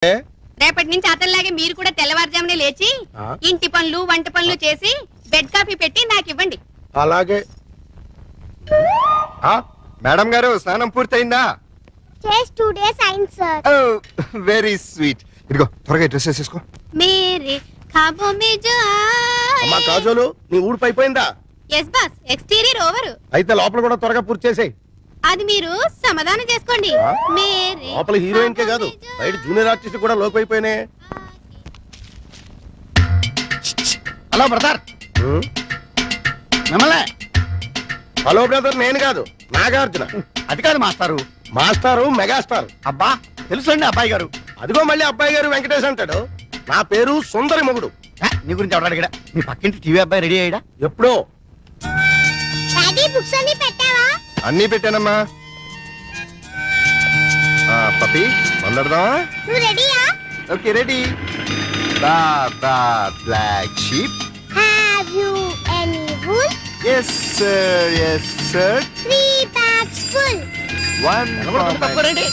రేపటి నుంచి అతనిలాగే మీరు కూడా తెల్లవారుజామునే లేచి ఇంటి పనులు వంట పనులు చేసి బెడ్ కాఫీ పెట్టి నాకు ఇవ్వండి. అలాగే. మేడం గారు స్నానం పూర్తయిందా? Just 2 days అయింది సార్. Very sweet. ఇదిగో త్వరగా డ్రెస్ వేసేసుకో. మేరే ఖాబో మే జో అమ్మా కాజోలు నీ ఊడిపోయిపోయిందా? Yes boss, exterior over. అయితే లోపల కూడా త్వరగా పూర్తి చేసేయ్. అది మీరు సమాధానం చేసుకోండి. మేరే లోపల హీరోయిన్ కే కాదు బయట జూనియర్ ఆర్టిస్ట్ కూడా లోకైపోయినాయి. Hello brother. మిమ్మల్ని. హలో బ్రదర్ నేను కాదు నాగార్జున. అది కాదు మాస్టారు. మాస్టారు మెగాస్టార్. అబ్బా తెలుసండి అబ్బాయి గారు. అదిగో మళ్ళీ అబ్బాయి గారు వెంకటేష్ అంటాడు. నా పేరు సుందరి మొగుడు. నీ గురించి ఎవరు అడిగాడా? మీ పక్కింటి టీవీ అబ్బాయి రెడీ అయ్యాడా? ఎప్పుడో. డాడీ బుక్స్ అన్ని పెట్టావా? అన్నీ పెట్టానమ్మా. పప్పి వందడదామా? నువ్వు రెడీయా? Okay ready. Black sheep. Have you any wool? Yes sir, yes sir. 3 bags full. One తప్పరండి.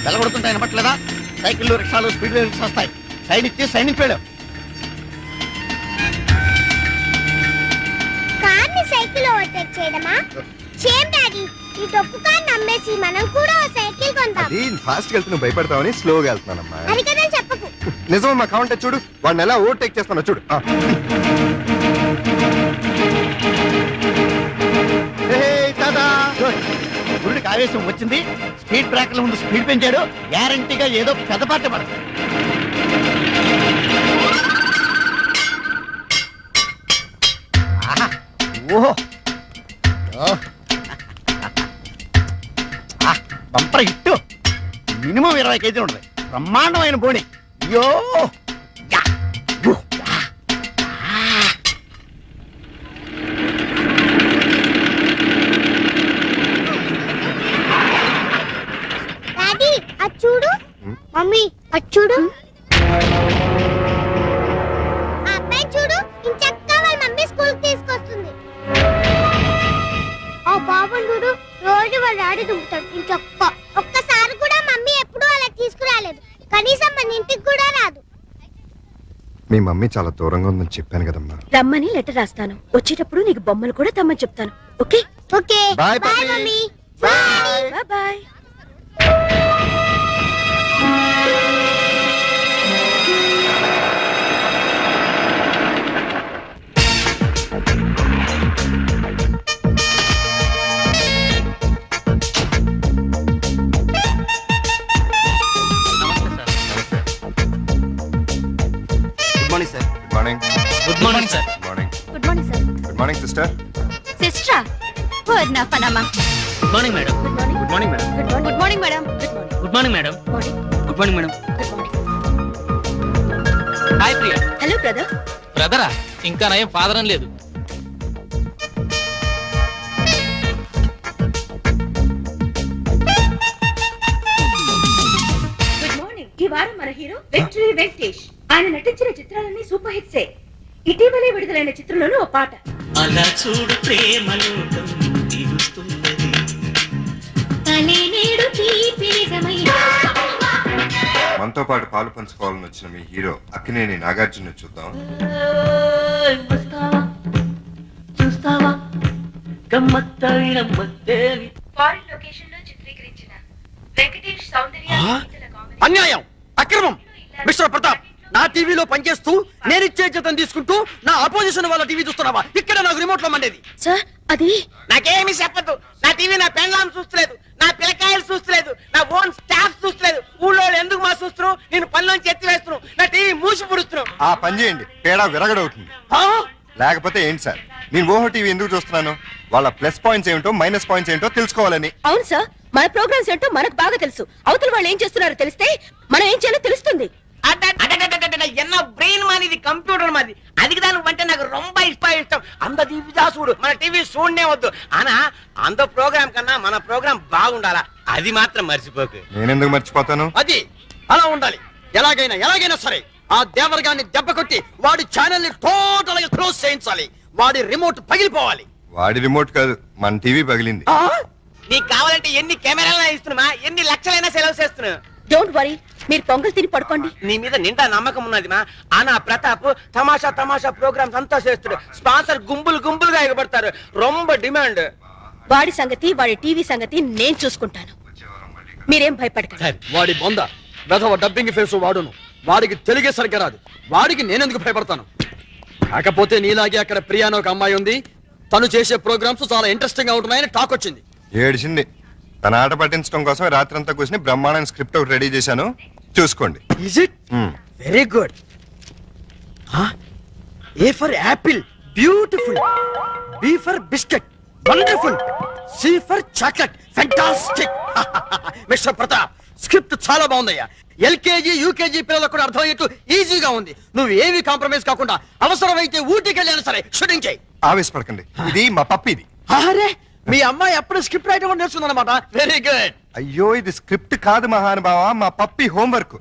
వెళ్ళగొడుతుంటాయి అనపట్లేదా? సైకిళ్ళు రిక్షాలు స్పీడ్ రిక్షా వస్తాయి. సైడ్ ఇచ్చి సైడ్ ఇచ్చాడు. కార్ ని సైకిల్ ఓవర్టేక్ చేయడమా? Shame daddy. ఈ తప్పు కార్ నమ్మేసి మనం కూడా ఓ సైకిల్ కొందాం. అది ఫాస్ట్ వెళ్తూ నువ్వు భయపడతావని స్లోగా వెళ్తున్నానమ్మా. అది కదా చెప్పకు. నిజమమ్మా, కావంటే చూడు వాడిని ఎలా ఓవర్టేక్ చేస్తానో చూడు. గుడికి ఆవేశం వచ్చింది. స్పీడ్ బ్రేకర్ల ముందు స్పీడ్ పెంచాడు. గ్యారంటీగా ఏదో పెద్ద పాట పడదు. ఓహో బంపర్ హిట్. మినిమం 20 కేజీలు ఉంటుంది. బ్రహ్మాండమైన బోడి. అయ్యో డాడీ అది చూడు. మమ్మీ అది చూడు. ఆ అబ్బాయి చూడు ఇంచక్క వాళ్ళ మమ్మీ స్కూల్ కి తీసుకొస్తుంది. ఆ బాబు చూడు రోజు వాళ్ళ డాడీ దుంపుతాడు ఇంచక్క. ఒక్కసారి కూడా మమ్మీ ఎప్పుడూ అలా తీసుకురాలేదు. కనీసం మన ఇంటికి కూడా రాదు. మీ మమ్మీ చాలా దూరంగా ఉందని చెప్పాను కదమ్మా. రమ్మని లెటర్ రాస్తాను. వచ్చేటప్పుడు నీకు బొమ్మలు కూడా తెమ్మని చెప్తాను. ఓకే ఓకే బాయ్ బాయ్ పప్పి. Mummy. Bye bye. Good morning sir. Good morning. Good morning sir. Good morning. Good morning sir. Good morning sister. సిస్టరా వర్నా పనమా. Good morning madam. Good morning. Good morning madam. Good morning madam. Good morning. Good morning madam. Morning. Good morning madam. Good morning. Hi Priya. Hello brother. బ్రదరా? ఇంకా నయం father అని లేదు. Good morning. ఈ వారం మన హీరో వెంకటేష్ వెంకటేష్. ఆయన నటించిన చిత్రాలన్నీ సూపర్ హిట్సే. ఇటీవలే విడుదలైన చిత్రంలోనూ ఓ పాట. అలా చూడు ప్రేమలోకం దిగుతున్నది. మనతో పాటు పాలు పంచుకోవాలని వచ్చిన మీ హీరో అక్కినేని నాగార్జున చూద్దాం. చూస్తావా గమ్మత్తైన మత్తేవి. ఫారిన్ లొకేషన్ లో చిత్రీకరించిన వెంకటేష్ సౌందర్య అన్యాయం, అక్రమం. మిస్టర్ ప్రతాప్, నా టీవీలో పనిచేస్తూ నేను ఇచ్చే జీతం తీసుకుంటూ నా అపోజిషన్ వాళ్ళ టీవీ చూస్తున్నావా? ఇక్కడ నాకు రిమోట్ లో మండేది. సార్ అది నాకేమీ చెప్పదు. నా టీవీ నా పెన్లాం చూస్తలేదు, నా పిల్లకాయలు చూస్తలేదు, నా ఓన్ స్టాఫ్ చూస్తలేదు. ఊళ్ళో ఎందుకు మా చూస్తున్నావు? నేను పనిలోంచి ఎత్తి వేస్తున్నావు. నా టీవీ మూసి పుడుస్తున్నావు. ఆ పని చేయండి, తేడా విరగడవుతుంది. లేకపోతే ఏంటి సార్, నేను ఓహో టీవీ ఎందుకు చూస్తున్నాను? వాళ్ళ ప్లస్ పాయింట్స్ ఏమిటో మైనస్ పాయింట్స్ ఏంటో తెలుసుకోవాలని. అవును సార్, మన ప్రోగ్రామ్స్ ఏంటో మనకు బాగా తెలుసు. అవతల వాళ్ళు ఏం చేస్తున్నారో తెలిస్తే మనం ఏం చేయాలో తెలుస్తుంది. என்ன பிரெயின் மாதிரி இது கம்ப்யூட்டர் மாதிரி. அதுக்கு தான் வந்து எனக்கு ரொம்ப இஷ்டம். அந்த டிவி தான் చూడు, మన టీవీ చూడనే వద్దు. ఆనా అంత ప్రోగ్రామ్ కన్నా మన ప్రోగ్రామ్ బాగుండాలా, అది మాత్రం మర్చిపోకు. నేనెందుకు మర్చిపోతాను? అది అలా ఉండాలి. ఎలాగైనా సరే ఆ దేవరగాన్ని దెబ్బ కొట్టి వాడి ఛానల్ ని టోటల్ గా క్లోజ్ చేయించాలి. వాడి రిమోట్ పగిలిపోవాలి. వాడి రిమోట్ కాదు, మన టీవీ పగిలింది. నీకు కావాలంటే ఎన్ని కెమెరాలైనా ఇస్తున్నా, ఎన్ని లక్షలైనా సెలవు చేస్తున్నా. డోంట్ వరీ, మీరు పొంగల్ తిని పడుకోండి. నీ మీద నిండా నమ్మకం ఉన్నది మా. ఆనా ప్రతాప్ తమాషా తమాషా ప్రోగ్రామ్స్ అంతా చేస్తుడు. స్పాన్సర్ గుంపులు గుంపులుగా ఎగబడతారు. రొంబ డిమాండ్. వాడి సంగతి, వాడి టీవీ సంగతి నేను చూసుకుంటాను. మీరేం భయపడకండి. వాడి బొంద వెధవ డబ్బింగ్ ఫేస్ వాడును. వాడికి తెలుగే సరిగ్గా రాదు. వాడికి నేనెందుకు భయపడతాను? కాకపోతే నీలాగే అక్కడ ప్రియా అని ఒక అమ్మాయి ఉంది. తను చేసే ప్రోగ్రామ్స్ చాలా ఇంట్రెస్టింగ్ గా ఉంటున్నాయని టాక్ వచ్చింది. ఏడిచింది. తన ఆట పట్టించడం కోసం రాత్రంతా కూర్చుని బ్రహ్మాండమైన స్క్రిప్ట్ ఒకటి రెడీ చేశాను, చూసుకోండి. Is it very good. A for apple, beautiful. B for biscuit, wonderful. C for chocolate, fantastic. Mister Pratap, script చాలా బాగుందయ్యా. ఎల్కేజీ యూకేజీ పిల్లలకు కూడా అర్థమయ్యేట్టు ఈజీగా ఉంది. నువ్వు ఏమీ కాంప్రమైజ్ కాకుండా అవసరమైతే ఊటీకి వెళ్ళినా సరే షూటింగ్ చేయి. ఆవేశపడకండి, ఇది మా పప్పిది. అరే, మీ అమ్మాయి ఎప్పుడు స్క్రిప్ట్ రైటర్ కూడా నేర్చుకుందన్నమాట. Very good. అయ్యో, ఇది స్క్రిప్ట్ కాదు మహానుభావ, మా పప్పి హోంవర్క్.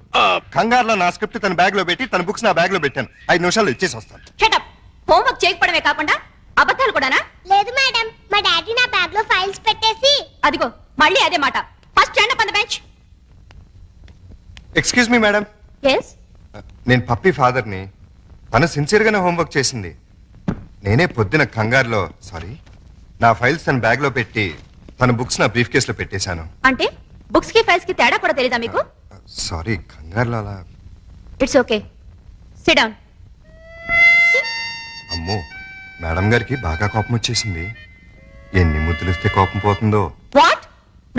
కంగారులో నా స్క్రిప్ట్ తన బ్యాగ్ లో పెట్టి తన బుక్స్ నా బ్యాగ్ లో పెట్టాను. 5 నిమిషాల్లో ఇచ్చేసి వస్తాను. షటప్. హోంవర్క్ చేయకపోవడమే కాకుండా అబద్ధాలు కూడానా? లేదు మేడం, మా డాడీ నా బ్యాగ్ లో ఫైల్స్ పెట్టేసి. అదిగో మళ్ళీ అదే మాట. First stand up on the bench. Excuse me madam. yes నేను పప్పి ఫాదర్ని. తను సిన్సియర్ గానే హోంవర్క్ చేసింది. నేనే పొద్దున కంగారులో నా ఫైల్స్ తన బ్యాగ్ లో పెట్టి తన బుక్స్ నా బ్రీఫ్ కేస్ లో పెట్టేశాను. అంటే బుక్స్ కి ఫైల్స్ కి తేడా కూడా తెలీదా మీకు? సారీ, కంగారులో అలా. It's okay, SIT down. అమ్మో, మేడం గారికి బాగా కోపం వచ్చేసింది. ఎన్ని ముద్దులు ఇస్తే కోపం పోతుందో. వాట్?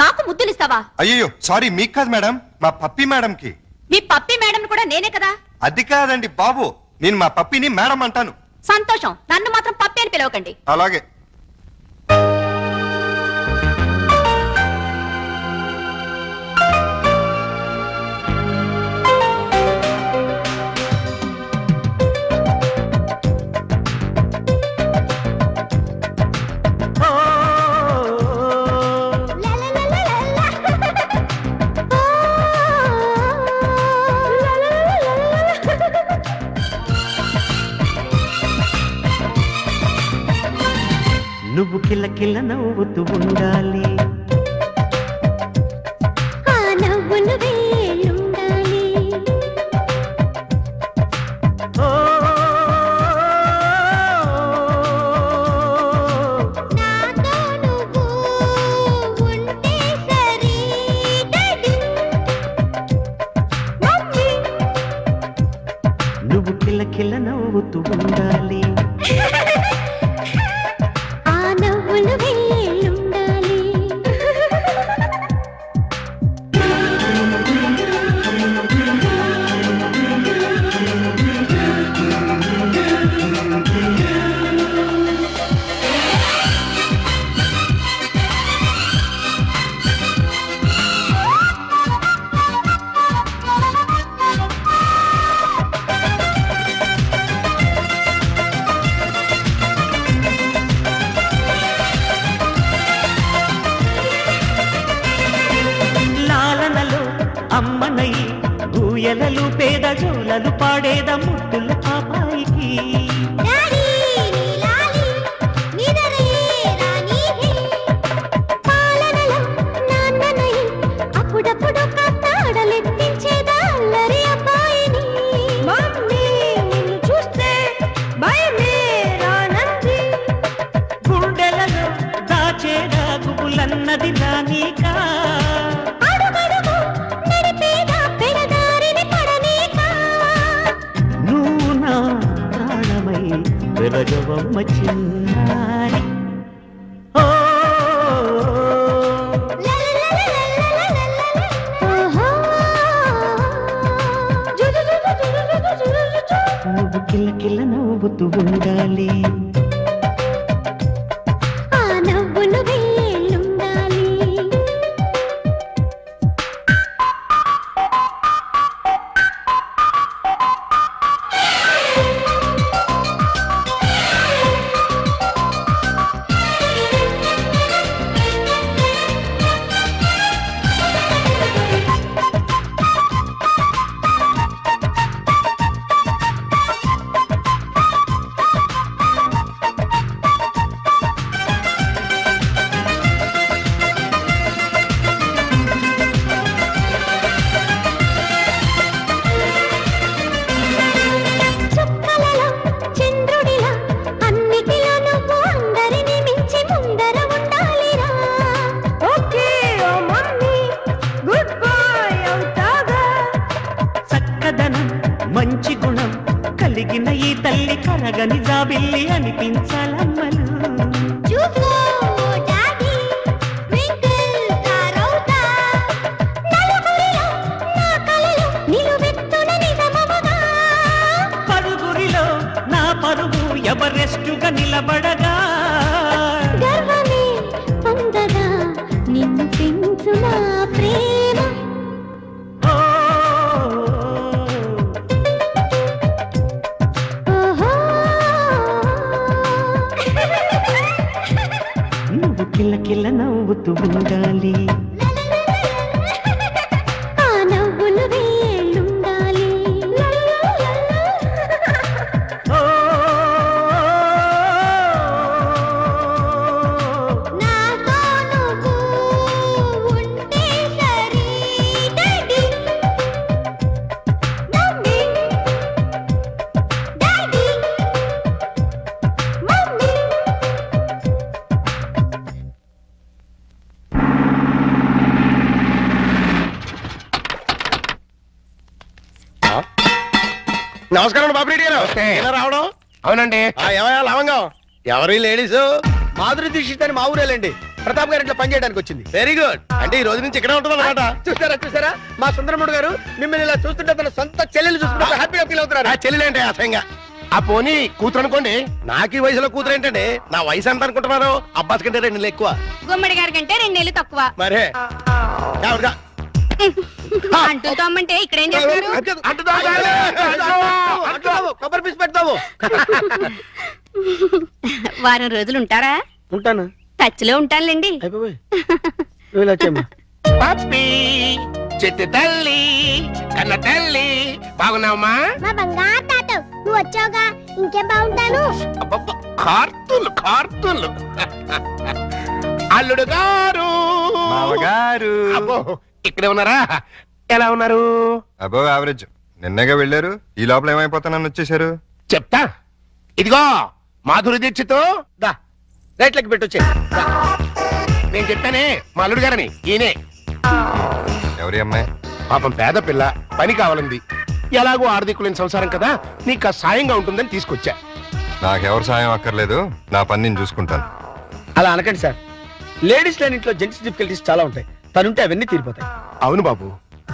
నాకు ముద్దులు ఇస్తావా? అయ్యో సారీ, మీకు కాదు మేడం, మా పప్పి మేడం కి. మీ పప్పి మేడం కూడా నేనే కదా. అది కాదండి బాబు, నేను మా పప్పిని మేడం అంటాను. సంతోషం, నన్ను మాత్రం పప్పి అని పిలవకండి. అలాగే. నువ్వు కిలకిల నవ్వుతూ ఉండాలి. ఆ నవ్వులు వేలుండాలి. నాతో నువ్వు ఉంటే సరి డాడీ. మమ్మీ. నువ్వు కిలకిల నవ్వుతూ ఉండాలి. ఆ నవ్వులు వేలుండాలి. లాలనలో అమ్మనై ఊయలలు పేద జోలలు పాడేద ముద్దుల పాపాయికి. డాడీ నీలాలి నిదరే రాణి హే. పాలనలో నాన్ననై అప్పుడప్పుడు కత్తాడలెత్తించేదా అల్లరి అబ్బాయిని. మమ్మీ నిన్ను చూస్తే భయమే రానంది. గుండెలలో దాచేదా గుబులన్నది రానీకా. అడుగడుగు నడిపేదా పెడదారిని పడనీకా. నువ్వు నా ప్రాణమై వెలగవమ్మ చిన్నారి. ఓ ఓహో. నువ్వు కిలకిల నవ్వుతూ ఉండాలి. ఆ నవ్వులు వేలుండాలి. కనిపించాలమ్మలు చూసుకో డాడీ ట్వింకిల్ స్టార్ అవుతా నలుగురిలో నా కలలు నిలువెత్తున నిజమముగా పరుగురిలో నా పరుగు ఎవరెస్టుగా నిలబడగా గర్వమే పొందగా నిన్ను పెంచు నా ప్రేమ ఓ, ఓహో నువ్వు కిల్ల కిల్ల నవ్వుతూ ఉండాలి ఆ నవ్వులు వేళ్ళుండాలి ఓ, నాతో నువ్వు ఉంటే సరి డాడీ మమ్మీ డాడీ మమ్మీ నమస్కారం బాబురెడ్డి గారు ఎలా రావడం? అవునండి. ఏమయ్యా లవంగం ఎవరి లేడీస్? మాధురి దీక్షిత్ అని మా ఊరేలండి ప్రతాప్ గారి ఇంట్లో పనిచేయడానికి వచ్చింది. Very good. అంటే ఈ రోజు నుంచి ఇక్కడే ఉంటుంది అనమాట. చూసారా మా సుందరముడు గారు మిమ్మల్ని ఇలా చూస్తుంటే తన సొంత చెల్లెలు చూస్తుంటే హ్యాపీగా ఫీల్ అవుతున్నారు. ఆ చెల్లెలేంటి అసహ్యంగా? ఆ పోనీ కూతురు అనుకోండి. నాకు ఈ వయసులో కూతురు ఏంటండి? నా వయసు ఎంత అనుకుంటున్నారు? అబ్బాస్ కంటే 2 నెలలు ఎక్కువ. గుమ్మడి గారి కంటే 2 నెలలు తక్కువ. మరే ఎవరుగా? అంటూ తమ్మంటే ఇక్కడేం చేస్తారు? కొబ్బరి పీస్ పెడతావు. వారం రోజులు ఉంటారా? ఉంటాను. టచ్ లో ఉంటానులేండి. అయిపోయి నువ్వు ఇలా వచ్చేమ్మా. పప్పి చెట్టు తల్లి కన్న తల్లి బాగున్నావమ్మా? మా బంగారు తాత నువ్వు వచ్చావుగా ఇంకేం బాగుంటాను. అబ్బబ్బ, కార్తూలు అల్లుడు గారు మామగారు అబ్బో ఇక్కడే ఉన్నారా? ఎలా ఉన్నారు? అబో యావరేజ్. నిన్నగా వెళ్ళారు, ఈ లోపల ఏమైపోతానని వచ్చేసారు. చెప్తా. ఇదిగో మాధురి దీక్షతో దా రైట్లకి పెట్టొచ్చే. నేను చెప్పానే మా అల్లుడు గారని. ఈయనే ఎవరి అమ్మాయి? పాపం పేద పిల్ల, పని కావాలంది. ఎలాగో ఆర్థికులేని సంసారం కదా, నీకు సాయంగా ఉంటుందని తీసుకొచ్చా. నాకెవరు సాయం అక్కర్లేదు, నా పని నేను చూసుకుంటాను. అలా అనకండి సార్. లేడీస్ లేని ఇంట్లో జెంట్స్ డిఫికల్టీస్ చాలా ఉంటాయి. తనుంటే అవన్నీ తీరిపోతాయి. అవును బాబు,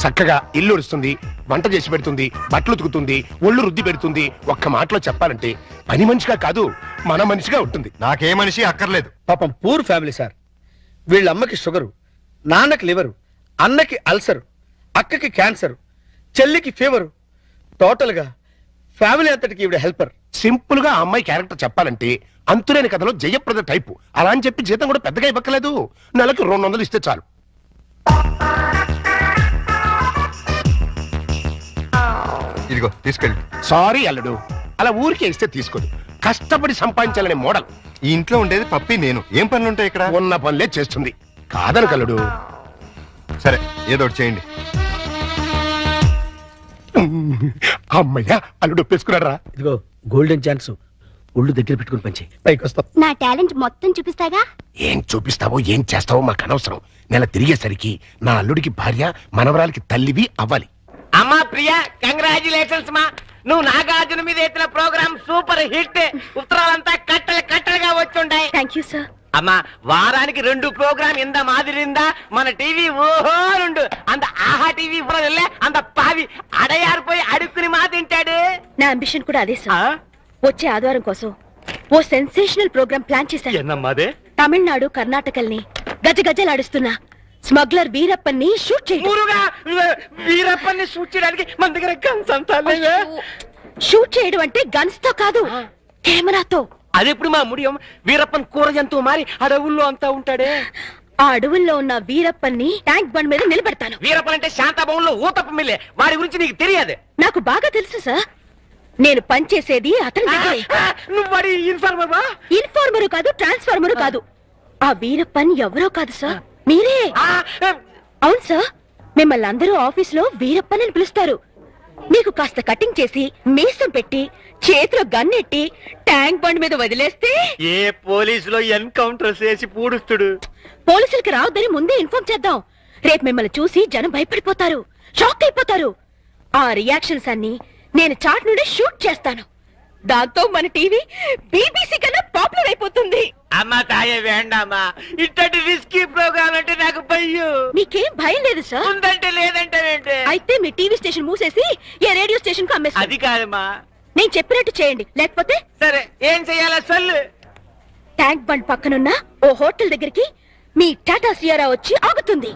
చక్కగా ఇల్లు ఉడుస్తుంది, వంట చేసి పెడుతుంది, బట్టలు ఉతుకుతుంది, ఒళ్ళు రుద్ది పెడుతుంది. ఒక్క మాటలో చెప్పాలంటే పని మనిషిగా కాదు, మన మనిషిగా ఉంటుంది. నాకే మనిషి అక్కర్లేదు. పాపం పూర్ ఫ్యామిలీ సార్. వీళ్ళ అమ్మకి షుగరు, నాన్నకి లివరు, అన్నకి అల్సరు, అక్కకి క్యాన్సర్, చెల్లికి ఫీవరు. టోటల్ గా ఫ్యామిలీ అంతటికి ఈవిడ హెల్పర్. సింపుల్ గా ఆ అమ్మాయి క్యారెక్టర్ చెప్పాలంటే అంతులేని కథలో జయప్రద టైపు. అలా అని చెప్పి జీతం కూడా పెద్దగా ఇవ్వక్కలేదు, నెలకు 200 ఇస్తే చాలు. ఇదిగో తీసుకెళ్ళి. సారీ అల్లుడు, అలా ఊరికే ఇస్తే తీసుకోదు. కష్టపడి సంపాదించాలనే మోడల్. ఈ ఇంట్లో ఉండేది పప్పి నేను. ఏం పనులు ఉంటాయి ఇక్కడ? ఉన్న పనులే చేస్తుంది. కాదను కల్లుడు. సరే ఏదో ఒకటి చేయండి. అమ్మయ్యా, అల్లుడు ఒప్పేసుకున్నారా? ఇదిగో గోల్డెన్ ఛాన్స్. ఒళ్ళు దగ్గర పెట్టుకుని పంచి పైకి వస్తాం. నా టాలెంట్ మొత్తం చూపిస్తాగా. ఏం చూపిస్తావో ఏం చేస్తావో మాకు అనవసరం. నెల తిరిగేసరికి నా అల్లుడికి భార్య, మనవరాలకి తల్లివి అవ్వాలి. అమ్మా ప్రియా, కంగ్రాచులేషన్స్ మా. నువ్వు నాగార్జున మీద ఎత్తిన ప్రోగ్రామ్ సూపర్ హిట్. ఉత్తరాలంతా కట్టలుగా వచ్చుంటాయి. Thank you sir. అమ్మా, వారానికి 2 ప్రోగ్రామ్ ఇంత మాదిరిందా మన టీవీ? ఓహో 2 అంత ఆహా టీవీ వెళ్ళే అంత పావి అడయారిపోయి అడుక్కుని మా తింటాడు. నా అంబిషన్ కూడా అదే సార్. వచ్చే ఆదివారం కోసం ఓ సెన్సేషనల్ ప్రోగ్రామ్ ప్లాన్ చేశాను. ఎన్నమ్మాదే? తమిళనాడు, కర్ణాటకల్ని గజగజలాడిస్తున్న స్మగ్లర్ వీరప్పన్ని షూట్ చేయడం. వీరప్పని షూట్ చేయడానికి మన దగ్గర గన్స్ అంతా షూట్ చేయడం అంటే గన్స్ తో కాదు, కెమెరాతో. అదెప్పుడు మా ముడియం? వీరప్పన్ కూర జంతువు మారి అడవుల్లో అంతా ఉంటాడే. ఆ అడవుల్లో ఉన్న వీరప్పన్ని ట్యాంక్ బండ్ మీద నిలబెడతాను. వీరప్పన్ అంటే శాంతాభవన్లో ఊతప్ప మిల్లే. వాడి గురించి నీకు తెలియదు. నాకు బాగా తెలుసు సార్. నేను పనిచేసేది అతని దగ్గరే. నువ్వు వాడి ఇన్ఫార్మర్? ఇన్ఫార్మరు కాదు, ట్రాన్స్ఫార్మరు కాదు. ఆ వీరప్పన్ ఎవరో కాదు సార్, మీరే. అవును సార్, మిమ్మల్ని అందరూ ఆఫీసులో వీరప్పన్ అని పిలుస్తారు. మీకు కాస్త కటింగ్ చేసి మీసం పెట్టి చేతిలో గన్నెట్టి ట్యాంక్ బండ్ మీద వదిలేస్తే ఏ పోలీసులో ఎన్కౌంటర్ చేసి పూడుస్తుడు. పోలీసులకి రావద్దని ముందే ఇన్ఫార్మ్ చేద్దాం. రేపు మిమ్మల్ని చూసి జనం భయపడిపోతారు, షాక్ అయిపోతారు. ఆ రియాక్షన్స్ అన్ని నేను చాట్ నుండి షూట్ చేస్తాను. దాంతో మన టీవీ బీబీసీ కన్నా పాపులర్ అయిపోతుంది. అమ్మా తాయే వేండమ్మా, ఇట్టటి రిస్కీ ప్రోగ్రామ్ అంటే నాకు భయం. నీకేం భయం లేదు సార్? ఉందంటే లేదంటే ఏంటి? అయితే మీ టీవీ స్టేషన్ మూసేసి ఏ రేడియో స్టేషన్ కు అమ్మేస్తారు. అది కాదమ్మా. నేను చెప్పినట్టు చేయండి, లేకపోతే సరే ఏం చెయ్యాలా సొల్లు. ట్యాంక్ బండ్ పక్కనున్న ఓ హోటల్ దగ్గరికి మీ టాటా సియారా వచ్చి ఆగుతుంది.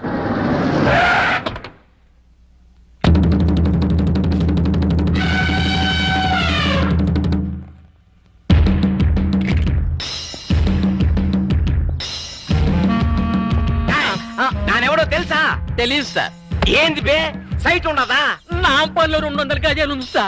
నానెవడో తెలుసా? తెలియదు సార్. ఏంది బే, సైట్ ఉండదా? నాంపల్లిలో 200 గజాలు ఉంది సార్.